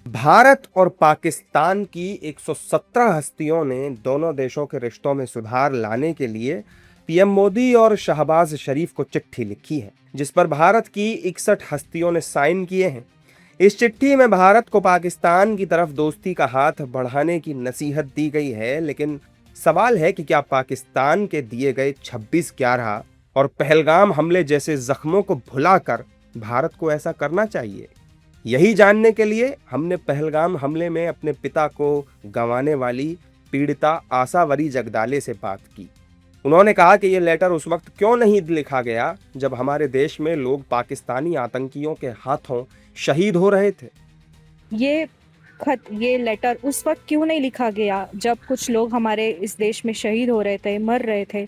भारत और पाकिस्तान की 117 हस्तियों ने दोनों देशों के रिश्तों में सुधार लाने के लिए पीएम मोदी और शहबाज शरीफ को चिट्ठी लिखी है, जिस पर भारत की 61 हस्तियों ने साइन किए हैं। इस चिट्ठी में भारत को पाकिस्तान की तरफ दोस्ती का हाथ बढ़ाने की नसीहत दी गई है, लेकिन सवाल है कि क्या पाकिस्तान के दिए गए 26/11 और पहलगाम हमले जैसे जख्मों को भुलाकर भारत को ऐसा करना चाहिए? यही जानने के लिए हमने पहलगाम हमले में अपने पिता को गंवाने वाली पीड़िता आसावरी जगदाले से बात की। उन्होंने कहा कि ये लेटर उस वक्त क्यों नहीं लिखा गया जब हमारे देश में लोग पाकिस्तानी आतंकियों के हाथों शहीद हो रहे थे। ये लेटर उस वक्त क्यों नहीं लिखा गया जब कुछ लोग हमारे इस देश में शहीद हो रहे थे, मर रहे थे।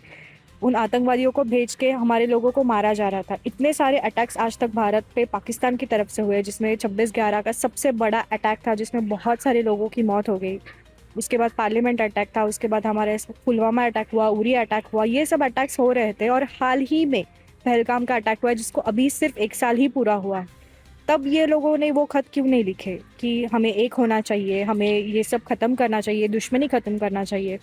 उन आतंकवादियों को भेज के हमारे लोगों को मारा जा रहा था। इतने सारे अटैक्स आज तक भारत पे पाकिस्तान की तरफ से हुए, जिसमें 26/11 का सबसे बड़ा अटैक था, जिसमें बहुत सारे लोगों की मौत हो गई। उसके बाद पार्लियामेंट अटैक था, उसके बाद हमारे पुलवामा अटैक हुआ, उरी अटैक हुआ। ये सब अटैक्स हो रहे थे और हाल ही में पहलगाम का अटैक हुआ, जिसको अभी सिर्फ 1 साल ही पूरा हुआ। तब ये लोगों ने वो खत क्यों नहीं लिखे कि हमें एक होना चाहिए, हमें ये सब खत्म करना चाहिए, दुश्मनी खत्म करना चाहिए।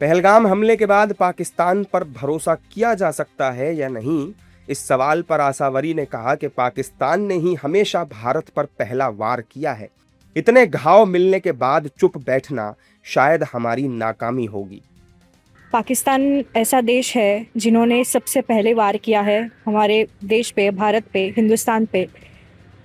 पहलगाम हमले के बाद पाकिस्तान पर भरोसा किया जा सकता है या नहीं, इस सवाल पर आसावरी ने कहा कि पाकिस्तान ने ही हमेशा भारत पर पहला वार किया है। इतने घाव मिलने के बाद चुप बैठना शायद हमारी नाकामी होगी। पाकिस्तान ऐसा देश है जिन्होंने सबसे पहले वार किया है हमारे देश पे, भारत पे, हिंदुस्तान पे।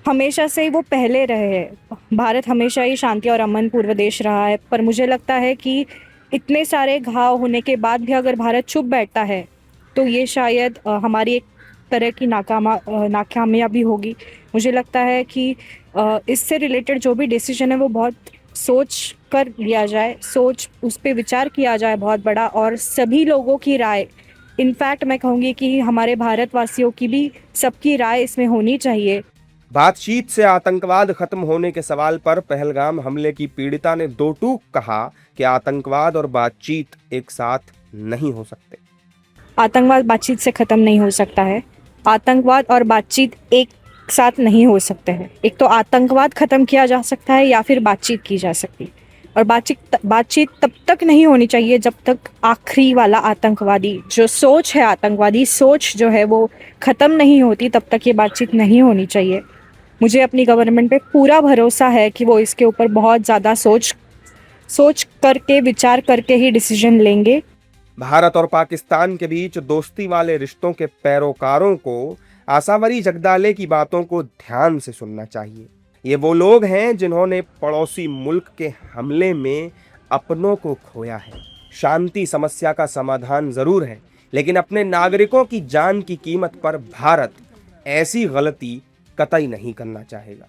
हमेशा से ही वो पहले रहे हैं। भारत हमेशा ही शांति और अमन पूर्व देश रहा है, पर मुझे लगता है कि इतने सारे घाव होने के बाद भी अगर भारत चुप बैठता है तो ये शायद हमारी एक तरह की नाकामयाबी होगी। मुझे लगता है कि इससे रिलेटेड जो भी डिसीजन है वो बहुत सोच कर लिया जाए, उस पर विचार किया जाए बहुत बड़ा, और सभी लोगों की राय, इनफैक्ट मैं कहूँगी कि हमारे भारतवासियों की भी सबकी राय इसमें होनी चाहिए। बातचीत से आतंकवाद खत्म होने के सवाल पर पहलगाम हमले की पीड़िता ने दो टूक कहा कि आतंकवाद और बातचीत एक साथ नहीं हो सकते। आतंकवाद बातचीत से ख़त्म नहीं हो सकता है। आतंकवाद और बातचीत एक साथ नहीं हो सकते हैं। एक तो आतंकवाद ख़त्म किया जा सकता है या फिर बातचीत की जा सकती है, और बातचीत तब तक नहीं होनी चाहिए जब तक आखिरी वाला आतंकवादी जो सोच है, आतंकवादी सोच जो है वो ख़त्म नहीं होती, तब तक ये बातचीत नहीं होनी चाहिए। मुझे अपनी गवर्नमेंट पे पूरा भरोसा है कि वो इसके ऊपर बहुत ज़्यादा सोच करके, विचार करके ही डिसीजन लेंगे। भारत और पाकिस्तान के बीच दोस्ती वाले रिश्तों के पैरोकारों को आसावरी जगदाले की बातों को ध्यान से सुनना चाहिए। ये वो लोग हैं जिन्होंने पड़ोसी मुल्क के हमले में अपनों को खोया है। शांति समस्या का समाधान जरूर है, लेकिन अपने नागरिकों की जान की कीमत पर भारत ऐसी गलती कतई नहीं करना चाहेगा।